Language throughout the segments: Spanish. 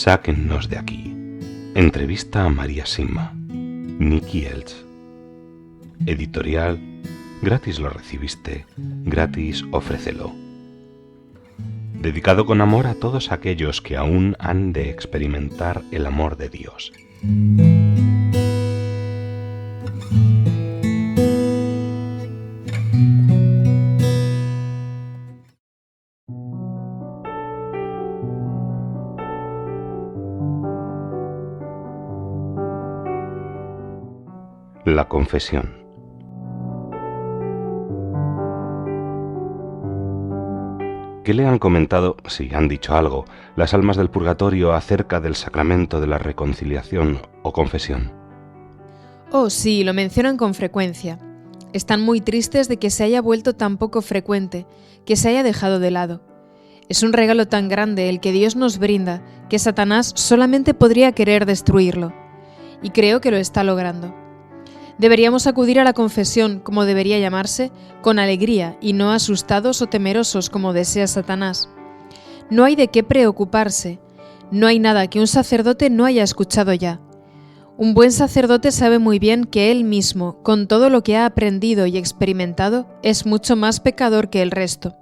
Sáquennos de aquí. Entrevista a María Simma. Nicky Elch. Editorial. Gratis lo recibiste, gratis ofrécelo. Dedicado con amor a todos aquellos que aún han de experimentar el amor de Dios. La confesión. ¿Qué le han comentado, si han dicho algo, las almas del purgatorio acerca del sacramento de la reconciliación o confesión? Oh, sí, lo mencionan con frecuencia. Están muy tristes de que se haya vuelto tan poco frecuente, que se haya dejado de lado. Es un regalo tan grande el que Dios nos brinda, que Satanás solamente podría querer destruirlo. Y creo que lo está logrando. Deberíamos acudir a la confesión, como debería llamarse, con alegría y no asustados o temerosos como desea Satanás. No hay de qué preocuparse, no hay nada que un sacerdote no haya escuchado ya. Un buen sacerdote sabe muy bien que él mismo, con todo lo que ha aprendido y experimentado, es mucho más pecador que el resto.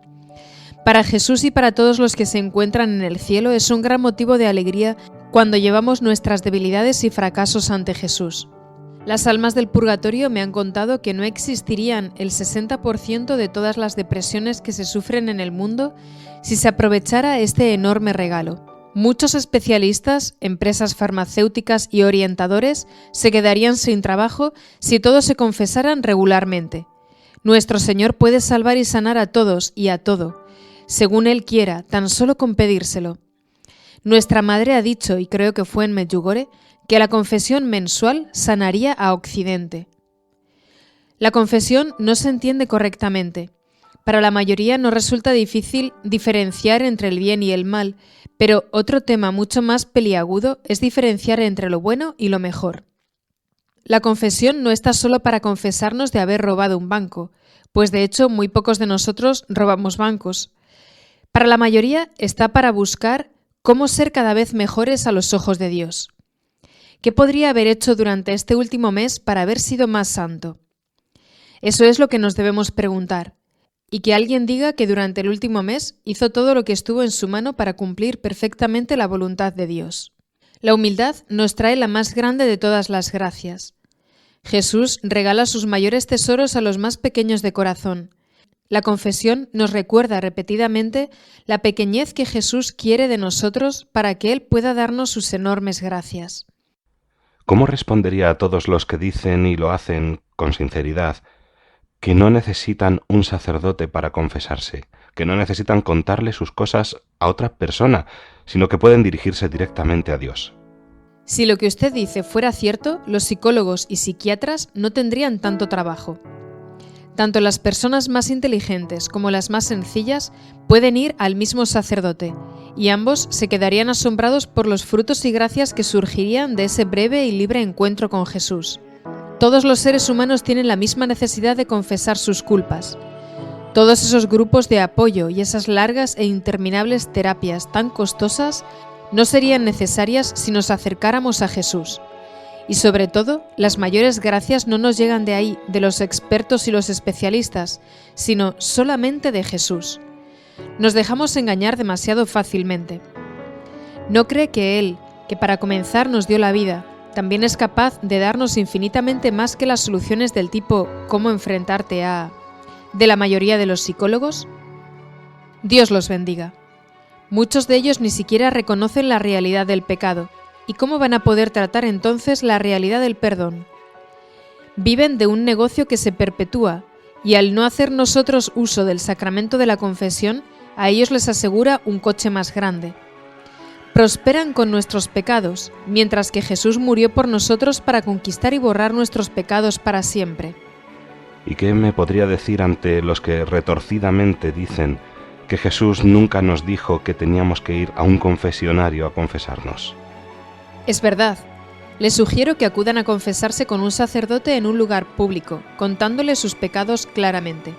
Para Jesús y para todos los que se encuentran en el cielo es un gran motivo de alegría cuando llevamos nuestras debilidades y fracasos ante Jesús. Las almas del purgatorio me han contado que no existirían el 60% de todas las depresiones que se sufren en el mundo si se aprovechara este enorme regalo. Muchos especialistas, empresas farmacéuticas y orientadores se quedarían sin trabajo si todos se confesaran regularmente. Nuestro Señor puede salvar y sanar a todos y a todo, según Él quiera, tan solo con pedírselo. Nuestra madre ha dicho, y creo que fue en Medjugorje, que la confesión mensual sanaría a Occidente. La confesión no se entiende correctamente. Para la mayoría nos resulta difícil diferenciar entre el bien y el mal, pero otro tema mucho más peliagudo es diferenciar entre lo bueno y lo mejor. La confesión no está solo para confesarnos de haber robado un banco, pues de hecho muy pocos de nosotros robamos bancos. Para la mayoría está para buscar cómo ser cada vez mejores a los ojos de Dios. ¿Qué podría haber hecho durante este último mes para haber sido más santo? Eso es lo que nos debemos preguntar. Y que alguien diga que durante el último mes hizo todo lo que estuvo en su mano para cumplir perfectamente la voluntad de Dios. La humildad nos trae la más grande de todas las gracias. Jesús regala sus mayores tesoros a los más pequeños de corazón. La confesión nos recuerda repetidamente la pequeñez que Jesús quiere de nosotros para que Él pueda darnos sus enormes gracias. ¿Cómo respondería a todos los que dicen y lo hacen con sinceridad que no necesitan un sacerdote para confesarse, que no necesitan contarle sus cosas a otra persona, sino que pueden dirigirse directamente a Dios? Si lo que usted dice fuera cierto, los psicólogos y psiquiatras no tendrían tanto trabajo. Tanto las personas más inteligentes como las más sencillas pueden ir al mismo sacerdote, y ambos se quedarían asombrados por los frutos y gracias que surgirían de ese breve y libre encuentro con Jesús. Todos los seres humanos tienen la misma necesidad de confesar sus culpas. Todos esos grupos de apoyo y esas largas e interminables terapias tan costosas no serían necesarias si nos acercáramos a Jesús. Y sobre todo, las mayores gracias no nos llegan de ahí, de los expertos y los especialistas, sino solamente de Jesús. Nos dejamos engañar demasiado fácilmente. ¿No cree que Él, que para comenzar nos dio la vida, también es capaz de darnos infinitamente más que las soluciones del tipo «¿cómo enfrentarte a...» de la mayoría de los psicólogos? Dios los bendiga. Muchos de ellos ni siquiera reconocen la realidad del pecado. ¿Y cómo van a poder tratar entonces la realidad del perdón? Viven de un negocio que se perpetúa, y al no hacer nosotros uso del sacramento de la confesión, a ellos les asegura un coche más grande. Prosperan con nuestros pecados, mientras que Jesús murió por nosotros para conquistar y borrar nuestros pecados para siempre. ¿Y qué me podría decir ante los que retorcidamente dicen que Jesús nunca nos dijo que teníamos que ir a un confesionario a confesarnos? Es verdad. Les sugiero que acudan a confesarse con un sacerdote en un lugar público, contándole sus pecados claramente.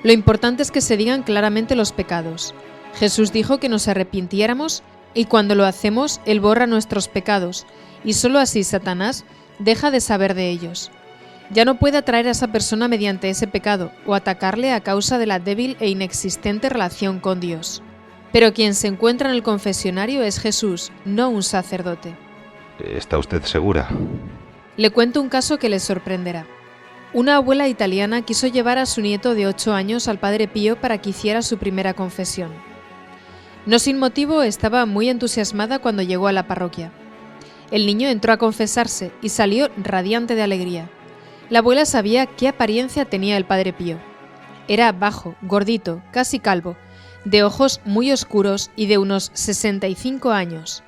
Lo importante es que se digan claramente los pecados. Jesús dijo que nos arrepintiéramos Y cuando lo hacemos, Él borra nuestros pecados, y sólo así Satanás deja de saber de ellos. Ya no puede atraer a esa persona mediante ese pecado o atacarle a causa de la débil e inexistente relación con Dios. Pero quien se encuentra en el confesionario es Jesús, no un sacerdote. ¿Está usted segura? Le cuento un caso que le sorprenderá. Una abuela italiana quiso llevar a su nieto de 8 años al Padre Pío para que hiciera su primera confesión. No sin motivo estaba muy entusiasmada cuando llegó a la parroquia. El niño entró a confesarse y salió radiante de alegría. La abuela sabía qué apariencia tenía el Padre Pío. Era bajo, gordito, casi calvo, de ojos muy oscuros y de unos 65 años.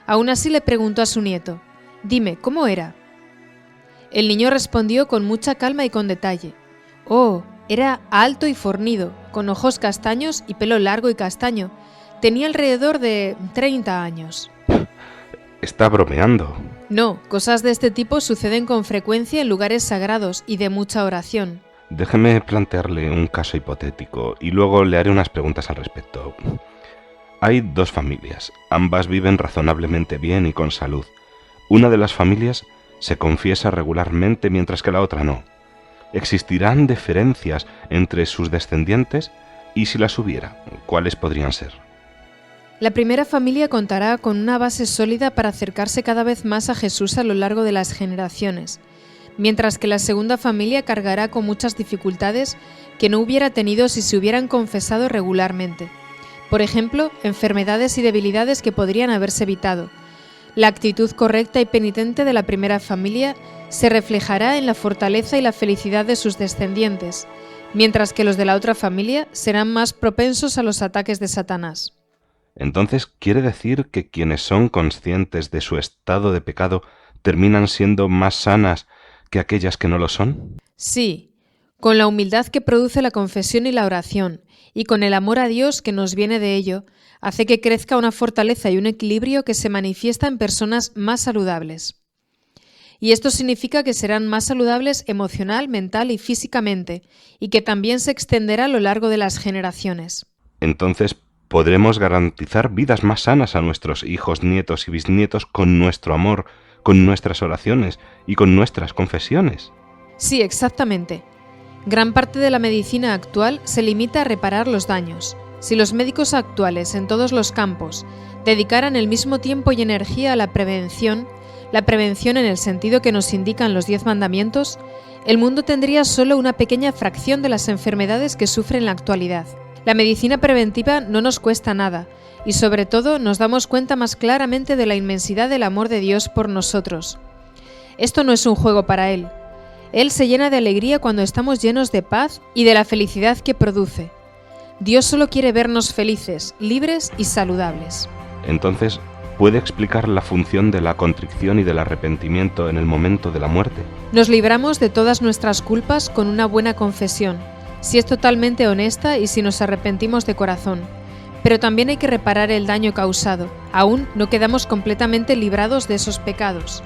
Aún así le preguntó a su nieto: «Dime, ¿cómo era?». El niño respondió con mucha calma y con detalle: «Oh, era alto y fornido, con ojos castaños y pelo largo y castaño. Tenía alrededor de 30 años». Está bromeando. No, cosas de este tipo suceden con frecuencia en lugares sagrados y de mucha oración. Déjeme plantearle un caso hipotético y luego le haré unas preguntas al respecto. Hay dos familias, ambas viven razonablemente bien y con salud. Una de las familias se confiesa regularmente mientras que la otra no. ¿Existirán diferencias entre sus descendientes? Y si las hubiera, ¿cuáles podrían ser? La primera familia contará con una base sólida para acercarse cada vez más a Jesús a lo largo de las generaciones, mientras que la segunda familia cargará con muchas dificultades que no hubiera tenido si se hubieran confesado regularmente. Por ejemplo, enfermedades y debilidades que podrían haberse evitado. La actitud correcta y penitente de la primera familia se reflejará en la fortaleza y la felicidad de sus descendientes, mientras que los de la otra familia serán más propensos a los ataques de Satanás. Entonces, ¿quiere decir que quienes son conscientes de su estado de pecado terminan siendo más sanas que aquellas que no lo son? Sí, con la humildad que produce la confesión y la oración, y con el amor a Dios que nos viene de ello, hace que crezca una fortaleza y un equilibrio que se manifiesta en personas más saludables. Y esto significa que serán más saludables emocional, mental y físicamente, y que también se extenderá a lo largo de las generaciones. Entonces, podremos garantizar vidas más sanas a nuestros hijos, nietos y bisnietos con nuestro amor, con nuestras oraciones y con nuestras confesiones. Sí, exactamente. Gran parte de la medicina actual se limita a reparar los daños. Si los médicos actuales en todos los campos dedicaran el mismo tiempo y energía a la prevención en el sentido que nos indican los 10 mandamientos, el mundo tendría solo una pequeña fracción de las enfermedades que sufre en la actualidad. La medicina preventiva no nos cuesta nada y sobre todo nos damos cuenta más claramente de la inmensidad del amor de Dios por nosotros. Esto no es un juego para Él. Él se llena de alegría cuando estamos llenos de paz y de la felicidad que produce. Dios solo quiere vernos felices, libres y saludables. Entonces, ¿puede explicar la función de la contrición y del arrepentimiento en el momento de la muerte? Nos libramos de todas nuestras culpas con una buena confesión, si es totalmente honesta y si nos arrepentimos de corazón. Pero también hay que reparar el daño causado. Aún no quedamos completamente librados de esos pecados.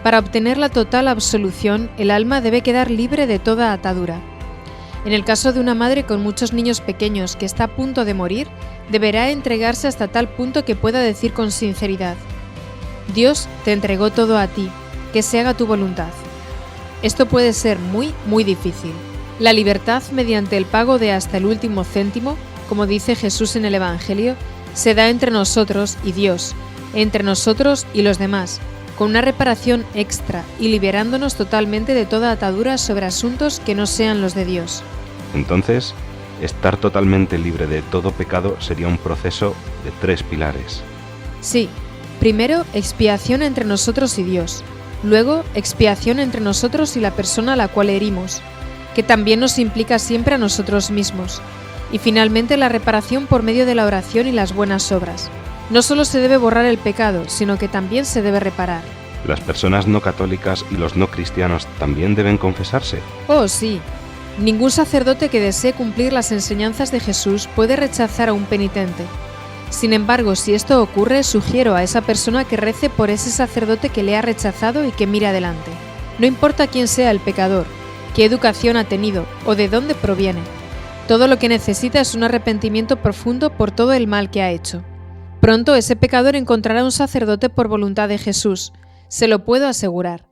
Para obtener la total absolución, el alma debe quedar libre de toda atadura. En el caso de una madre con muchos niños pequeños que está a punto de morir, deberá entregarse hasta tal punto que pueda decir con sinceridad: Dios te entregó todo a ti, que se haga tu voluntad. Esto puede ser muy, muy difícil. La libertad mediante el pago de hasta el último céntimo, como dice Jesús en el Evangelio, se da entre nosotros y Dios, entre nosotros y los demás, con una reparación extra y liberándonos totalmente de toda atadura sobre asuntos que no sean los de Dios. Entonces, estar totalmente libre de todo pecado sería un proceso de 3 pilares. Sí, primero expiación entre nosotros y Dios, luego expiación entre nosotros y la persona a la cual herimos, que también nos implica siempre a nosotros mismos, y finalmente la reparación por medio de la oración y las buenas obras. No solo se debe borrar el pecado, sino que también se debe reparar. ¿Las personas no católicas y los no cristianos también deben confesarse? Oh, sí. Ningún sacerdote que desee cumplir las enseñanzas de Jesús puede rechazar a un penitente. Sin embargo, si esto ocurre, sugiero a esa persona que rece por ese sacerdote que le ha rechazado y que mire adelante. No importa quién sea el pecador, qué educación ha tenido o de dónde proviene. Todo lo que necesita es un arrepentimiento profundo por todo el mal que ha hecho. Pronto ese pecador encontrará un sacerdote por voluntad de Jesús, se lo puedo asegurar.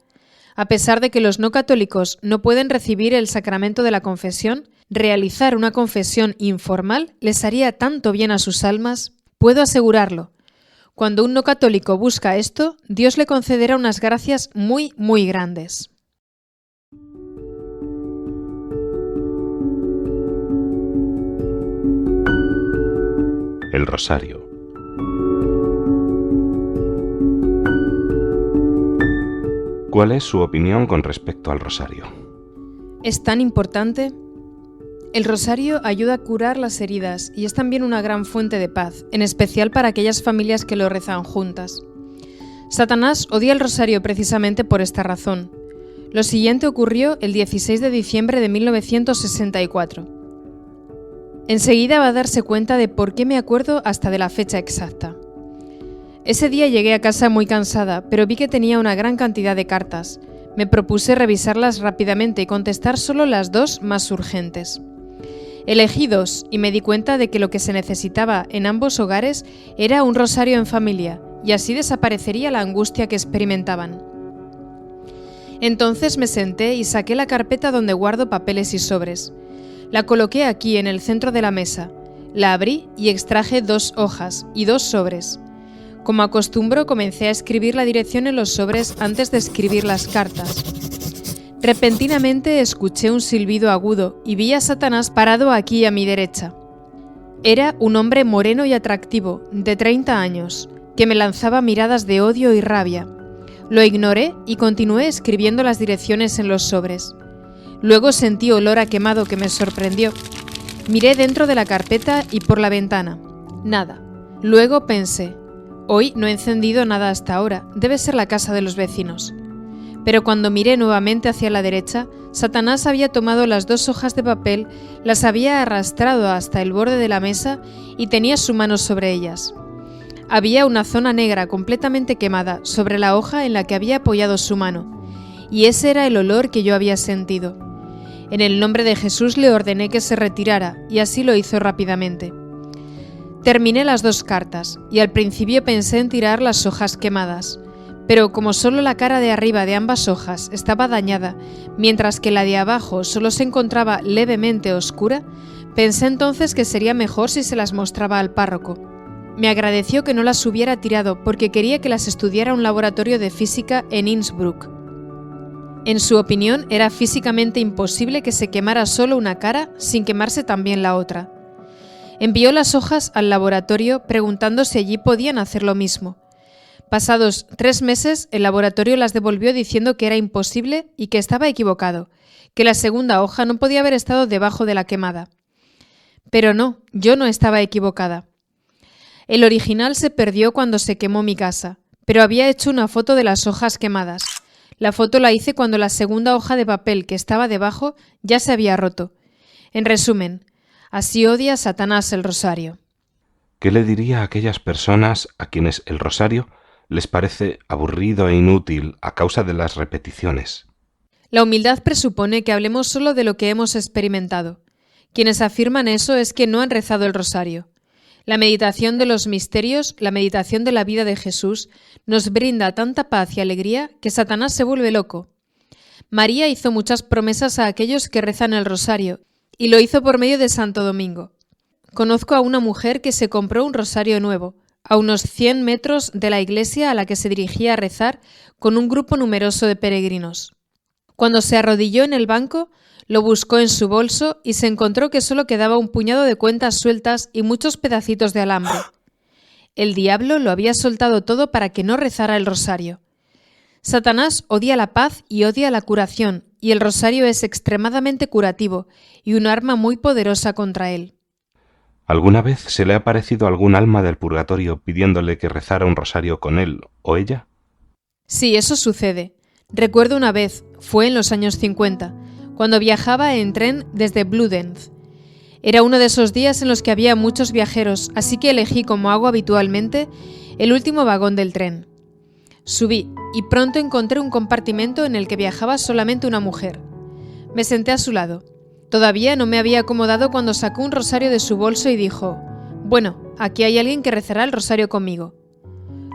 A pesar de que los no católicos no pueden recibir el sacramento de la confesión, realizar una confesión informal les haría tanto bien a sus almas, puedo asegurarlo. Cuando un no católico busca esto, Dios le concederá unas gracias muy, muy grandes. El rosario. ¿Cuál es su opinión con respecto al rosario? ¿Es tan importante? El rosario ayuda a curar las heridas y es también una gran fuente de paz, en especial para aquellas familias que lo rezan juntas. Satanás odia el rosario precisamente por esta razón. Lo siguiente ocurrió el 16 de diciembre de 1964. Enseguida va a darse cuenta de por qué me acuerdo hasta de la fecha exacta. Ese día llegué a casa muy cansada, pero vi que tenía una gran cantidad de cartas. Me propuse revisarlas rápidamente y contestar solo las 2 más urgentes. Elegí 2 y me di cuenta de que lo que se necesitaba en ambos hogares era un rosario en familia, y así desaparecería la angustia que experimentaban. Entonces me senté y saqué la carpeta donde guardo papeles y sobres. La coloqué aquí en el centro de la mesa, la abrí y extraje 2 hojas y 2 sobres. Como acostumbro, comencé a escribir la dirección en los sobres antes de escribir las cartas. Repentinamente escuché un silbido agudo y vi a Satanás parado aquí a mi derecha. Era un hombre moreno y atractivo, de 30 años, que me lanzaba miradas de odio y rabia. Lo ignoré y continué escribiendo las direcciones en los sobres. Luego sentí olor a quemado que me sorprendió. Miré dentro de la carpeta y por la ventana. Nada. Luego pensé: hoy no he encendido nada hasta ahora, debe ser la casa de los vecinos. Pero cuando miré nuevamente hacia la derecha, Satanás había tomado las 2 hojas de papel, las había arrastrado hasta el borde de la mesa y tenía su mano sobre ellas. Había una zona negra completamente quemada sobre la hoja en la que había apoyado su mano, y ese era el olor que yo había sentido. En el nombre de Jesús le ordené que se retirara, y así lo hizo rápidamente. Terminé las 2 cartas, y al principio pensé en tirar las hojas quemadas, pero como solo la cara de arriba de ambas hojas estaba dañada, mientras que la de abajo solo se encontraba levemente oscura, pensé entonces que sería mejor si se las mostraba al párroco. Me agradeció que no las hubiera tirado porque quería que las estudiara un laboratorio de física en Innsbruck. En su opinión, era físicamente imposible que se quemara solo una cara sin quemarse también la otra. Envió las hojas al laboratorio preguntando si allí podían hacer lo mismo. Pasados 3 meses, el laboratorio las devolvió diciendo que era imposible y que estaba equivocado, que la segunda hoja no podía haber estado debajo de la quemada. Pero no, yo no estaba equivocada. El original se perdió cuando se quemó mi casa, pero había hecho una foto de las hojas quemadas. La foto la hice cuando la segunda hoja de papel que estaba debajo ya se había roto. En resumen, así odia Satanás el rosario. ¿Qué le diría a aquellas personas a quienes el rosario les parece aburrido e inútil a causa de las repeticiones? La humildad presupone que hablemos solo de lo que hemos experimentado. Quienes afirman eso es que no han rezado el rosario. La meditación de los misterios, la meditación de la vida de Jesús, nos brinda tanta paz y alegría que Satanás se vuelve loco. María hizo muchas promesas a aquellos que rezan el rosario, y lo hizo por medio de Santo Domingo. Conozco a una mujer que se compró un rosario nuevo, a unos 100 metros de la iglesia a la que se dirigía a rezar con un grupo numeroso de peregrinos. Cuando se arrodilló en el banco, lo buscó en su bolso y se encontró que solo quedaba un puñado de cuentas sueltas y muchos pedacitos de alambre. El diablo lo había soltado todo para que no rezara el rosario. Satanás odia la paz y odia la curación, y el rosario es extremadamente curativo y un arma muy poderosa contra él. ¿Alguna vez se le ha aparecido algún alma del purgatorio pidiéndole que rezara un rosario con él o ella? Sí, eso sucede. Recuerdo una vez, fue en los años 50, cuando viajaba en tren desde Bludenz. Era uno de esos días en los que había muchos viajeros, así que elegí, como hago habitualmente, el último vagón del tren. Subí y pronto encontré un compartimento en el que viajaba solamente una mujer. Me senté a su lado. Todavía no me había acomodado cuando sacó un rosario de su bolso y dijo: Bueno, aquí hay alguien que rezará el rosario conmigo.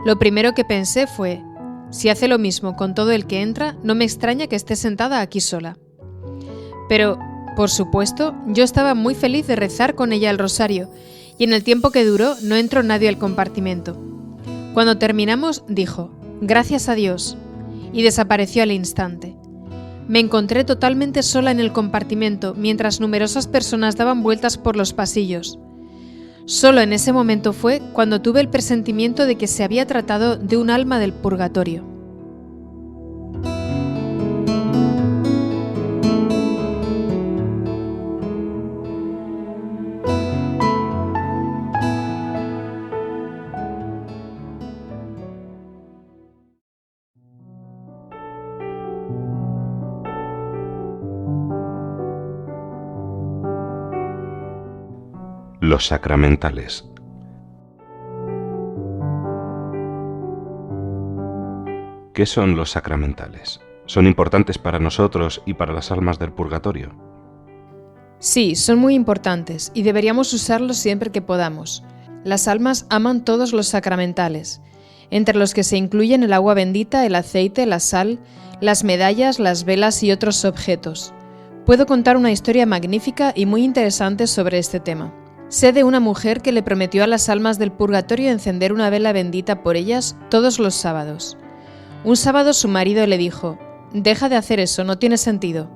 Lo primero que pensé fue, si hace lo mismo con todo el que entra, no me extraña que esté sentada aquí sola. Pero, por supuesto, yo estaba muy feliz de rezar con ella el rosario, y en el tiempo que duró no entró nadie al compartimento. Cuando terminamos, dijo, «Gracias a Dios», y desapareció al instante. Me encontré totalmente sola en el compartimento mientras numerosas personas daban vueltas por los pasillos. Solo en ese momento fue cuando tuve el presentimiento de que se había tratado de un alma del purgatorio. Los sacramentales. ¿Qué son los sacramentales? ¿Son importantes para nosotros y para las almas del purgatorio? Sí, son muy importantes y deberíamos usarlos siempre que podamos. Las almas aman todos los sacramentales, entre los que se incluyen el agua bendita, el aceite, la sal, las medallas, las velas y otros objetos. Puedo contar una historia magnífica y muy interesante sobre este tema. Sé de una mujer que le prometió a las almas del purgatorio encender una vela bendita por ellas todos los sábados. Un sábado su marido le dijo, «Deja de hacer eso, no tiene sentido».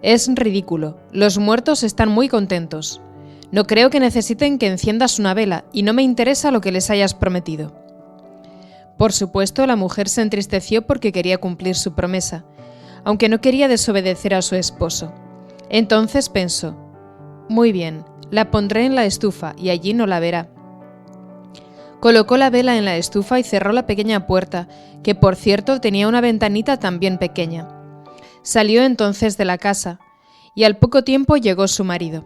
«Es ridículo, los muertos están muy contentos. No creo que necesiten que enciendas una vela y no me interesa lo que les hayas prometido». Por supuesto, la mujer se entristeció porque quería cumplir su promesa, aunque no quería desobedecer a su esposo. Entonces pensó, «Muy bien, la pondré en la estufa y allí no la verá». Colocó la vela en la estufa y cerró la pequeña puerta, que por cierto tenía una ventanita también pequeña. Salió entonces de la casa, y al poco tiempo llegó su marido.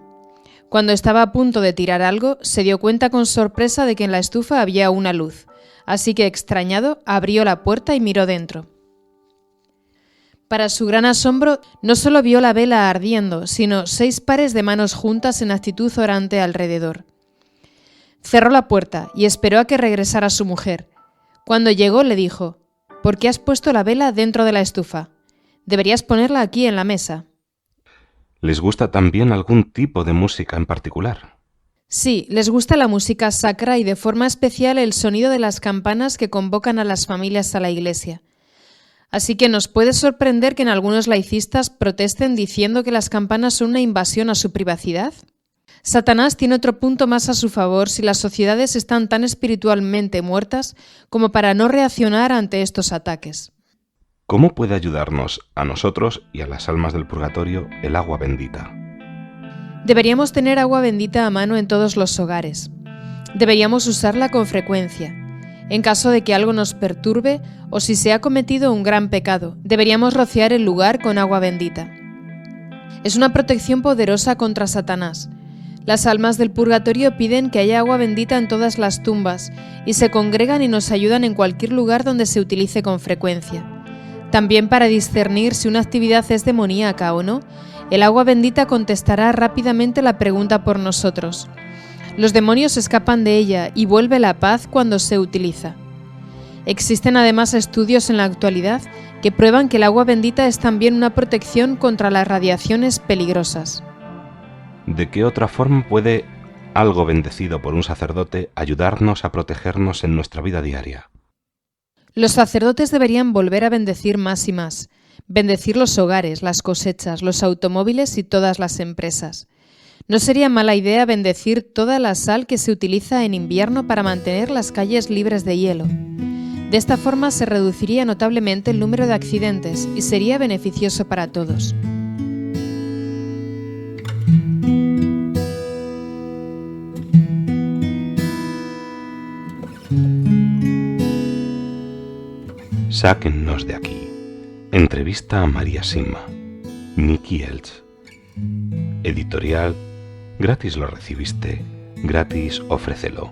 Cuando estaba a punto de tirar algo, se dio cuenta con sorpresa de que en la estufa había una luz, así que extrañado abrió la puerta y miró dentro. Para su gran asombro, no solo vio la vela ardiendo, sino 6 pares de manos juntas en actitud orante alrededor. Cerró la puerta y esperó a que regresara su mujer. Cuando llegó le dijo, «¿Por qué has puesto la vela dentro de la estufa? Deberías ponerla aquí en la mesa». ¿Les gusta también algún tipo de música en particular? Sí, les gusta la música sacra y de forma especial el sonido de las campanas que convocan a las familias a la iglesia. Así que nos puede sorprender que en algunos laicistas protesten diciendo que las campanas son una invasión a su privacidad. Satanás tiene otro punto más a su favor si las sociedades están tan espiritualmente muertas como para no reaccionar ante estos ataques. ¿Cómo puede ayudarnos a nosotros y a las almas del purgatorio el agua bendita? Deberíamos tener agua bendita a mano en todos los hogares. Deberíamos usarla con frecuencia. En caso de que algo nos perturbe o si se ha cometido un gran pecado, deberíamos rociar el lugar con agua bendita. Es una protección poderosa contra Satanás. Las almas del purgatorio piden que haya agua bendita en todas las tumbas y se congregan y nos ayudan en cualquier lugar donde se utilice con frecuencia. También para discernir si una actividad es demoníaca o no, el agua bendita contestará rápidamente la pregunta por nosotros. Los demonios escapan de ella y vuelve la paz cuando se utiliza. Existen además estudios en la actualidad que prueban que el agua bendita es también una protección contra las radiaciones peligrosas. ¿De qué otra forma puede algo bendecido por un sacerdote ayudarnos a protegernos en nuestra vida diaria? Los sacerdotes deberían volver a bendecir más y más, bendecir los hogares, las cosechas, los automóviles y todas las empresas. No sería mala idea bendecir toda la sal que se utiliza en invierno para mantener las calles libres de hielo. De esta forma se reduciría notablemente el número de accidentes y sería beneficioso para todos. Sáquennos de aquí. Entrevista a María Sima. Nicky Elch. Editorial. Gratis lo recibiste, gratis ofrécelo.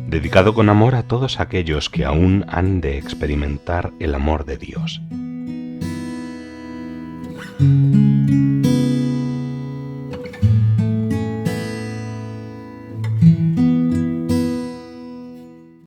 Dedicado con amor a todos aquellos que aún han de experimentar el amor de Dios.